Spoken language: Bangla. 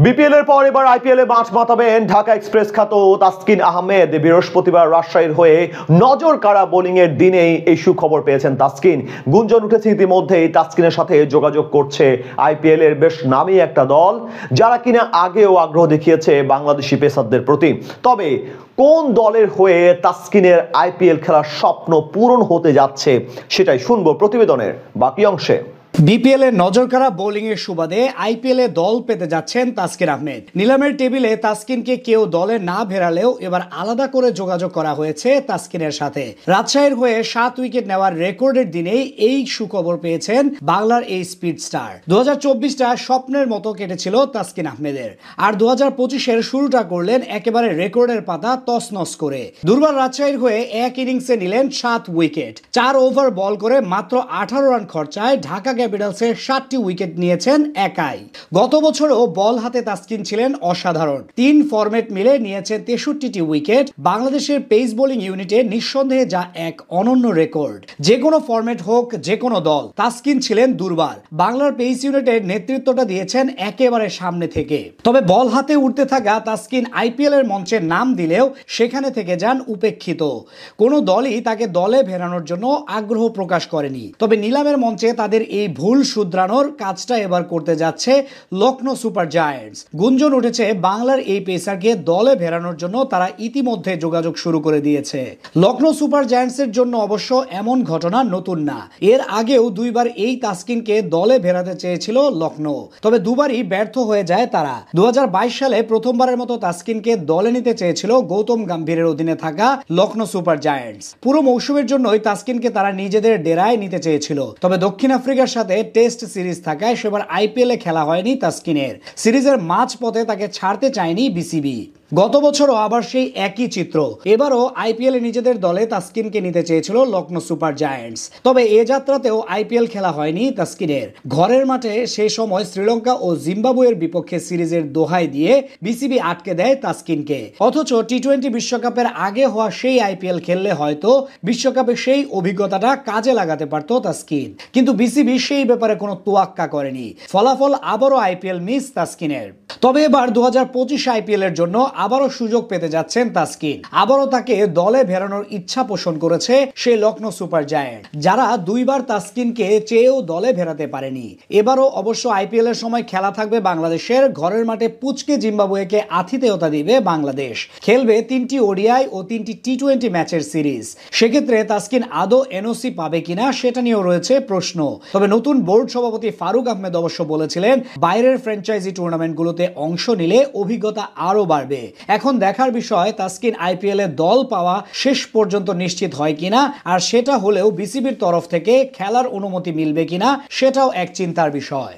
বিপিএল এর পর এবার আইপিএল এ মাঠ মাতাবেন ঢাকা এক্সপ্রেস খ্যাত তাসকিন আহমেদ। বৃহস্পতিবার রাজশাহীর হয়ে নজর কাড়া বোলিং এর দিনেই এই সুখবর পেয়েছেন তাসকিন। গুঞ্জন উঠেছে ইতিমধ্যেই তাসকিনের সাথে যোগাযোগ করছে আইপিএল এর বেশ নামী একটা দল, যারা কিনা আগেও আগ্রহ দেখিয়েছে বাংলাদেশি পেসারদের প্রতি। তবে কোন দলের হয়ে তাসকিনের আইপিএল খেলার স্বপ্ন পূরণ হতে যাচ্ছে সেটাই শুনবো প্রতিবেদনের বাকি অংশে। বিপিএল এর নজরকাড়া বোলিং এর সুবাদে আইপিএল এ দল পেতে যাচ্ছেন তাসকিন আহমেদ। নিলামের টেবিলে তাসকিনকে কেউ দলে না ভেড়ালেও এবার আলাদা করে যোগাযোগ করা হয়েছে তাসকিনের সাথে। রাজশাহীর হয়ে 7 উইকেট নেওয়ার রেকর্ডের দিনেই এই সুখবর পেয়েছেন বাংলার এই স্পিড স্টার। 2024টা স্বপ্নের মতো কেটেছিল তাসকিন আহমেদের, আর 2025-এর শুরুটা করলেন একেবারে রেকর্ডের পাতা তছনছ করে। দুর্বার রাজশাহীর হয়ে এক ইনিংসে নিলেন 7 উইকেট। 4 ওভার বল করে মাত্র 18 রান খরচায় ঢাকা ক্যাপিটালসের 7টি উইকেট নিয়েছেন একাই। গত বছরও বল হাতে তাসকিন ছিলেন অসাধারণ। 3 ফরম্যাট মিলে নিয়েছেন 63টি উইকেট। বাংলাদেশের পেস বোলিং ইউনিটে নিঃসন্দেহে যা এক অনন্য রেকর্ড। যে কোনো ফরম্যাট হোক, যে কোনো দল, তাসকিন ছিলেন দুর্বার। বাংলার পেস ইউনিটের নেতৃত্বটা দিয়েছেন একেবারে সামনে থেকে। তবে বল হাতে উঠতে থাকা তাসকিন আইপিএল এর মঞ্চে নাম দিলেও সেখানে থেকে যান উপেক্ষিত। কোনো দলই তাকে দলে ফেরানোর জন্য আগ্রহ প্রকাশ করেনি। তবে নিলামের মঞ্চে তাদের এই ভুল শুধরানোর কাজটা এবার করতে যাচ্ছে লখনৌ সুপার জায়ান্টস। গুঞ্জন উঠেছে বাংলার এই পেসারকে দলে ফেরানোর জন্য তারা ইতিমধ্যে যোগাযোগ শুরু করে দিয়েছে। লখনৌ সুপার জায়ান্টসের জন্য অবশ্য এমন ঘটনা নতুন না। এর আগেও 2বার এই তাসকিনকে দলে ফেরাতে চেয়েছিল লখনৌ, তবে দুবারই ব্যর্থ হয়ে যায় তারা। 2022 সালে প্রথমবারের মতো তাসকিনকে দলে নিতে চেয়েছিল গৌতম গম্ভীরের অধীনে থাকা লখনৌ সুপার জায়ান্টস। পুরো মৌসুমের জন্যই তাসকিনকে তারা নিজেদের ডেরায় নিতে চেয়েছিল। তবে দক্ষিণ আফ্রিকার সাথে টেস্ট সিরিজ থাকায় সেবার আইপিএল এ খেলা হয়নি তাসকিনের। সিরিজের মাঝ পথে তাকে ছাড়তে চায়নি বিসিবি। গত বছরও আবার সেই একই চিত্র। এবারও আইপিএল এ নিজেদের দলে তাসকিনকে নিতে চেয়েছিল লখনৌ সুপার জায়ান্টস। তবে এ যাত্রাতেও আইপিএল খেলা হয়নি তাসকিনের। ঘরের মাঠে সেই সময় শ্রীলঙ্কা ও জিম্বাবুয়ের বিপক্ষে সিরিজের দোহাই দিয়ে বিসিবি আটকে দেয় তাসকিনকে। অথচ টি-20 বিশ্বকাপের আগে হওয়া সেই আইপিএল খেললে হয়তো বিশ্বকাপে সেই অভিজ্ঞতাটা কাজে লাগাতে পারত তাসকিন, কিন্তু বিসিবি সেই ব্যাপারে কোনো তোয়াক্কা করেনি। ফলাফল আবারও আইপিএল মিস তাসকিনের। তবে এবার 2025 আইপিএল এর জন্য আবারও সুযোগ পেতে যাচ্ছেন তাসকিন। আবারও তাকে দলে ফেরানোর ইচ্ছা পোষণ করেছে সেই লখনৌ সুপার জায়ান্ট, যারা 2বার তাসকিনকে চেয়েও দলে ফেরাতে পারেনি। এবারও অবশ্য আইপিএল এর সময় খেলা থাকবে বাংলাদেশের। ঘরের মাঠে পুচকে জিম্বাবুয়েকে আতিথেয়তা দিবে বাংলাদেশ। খেলবে 3টি ওডিআই ও 3টি টি-20 ম্যাচের সিরিজ। সেক্ষেত্রে তাসকিন আদৌ এনওসি পাবে কিনা সেটা নিয়েও রয়েছে প্রশ্ন। তবে নতুন বোর্ড সভাপতি ফারুক আহমেদ অবশ্য বলেছিলেন, বাইরের ফ্র্যাঞ্চাইজি টুর্নামেন্টগুলোতে অংশ নিলে অভিজ্ঞতা আরো বাড়বে। এখন দেখার বিষয় তাসকিন আইপিএল এ দল পাওয়া শেষ পর্যন্ত নিশ্চিত হয় কিনা, আর সেটা হলেও বিসিবির তরফ থেকে খেলার অনুমতি মিলবে কিনা সেটাও এক চিন্তার বিষয়।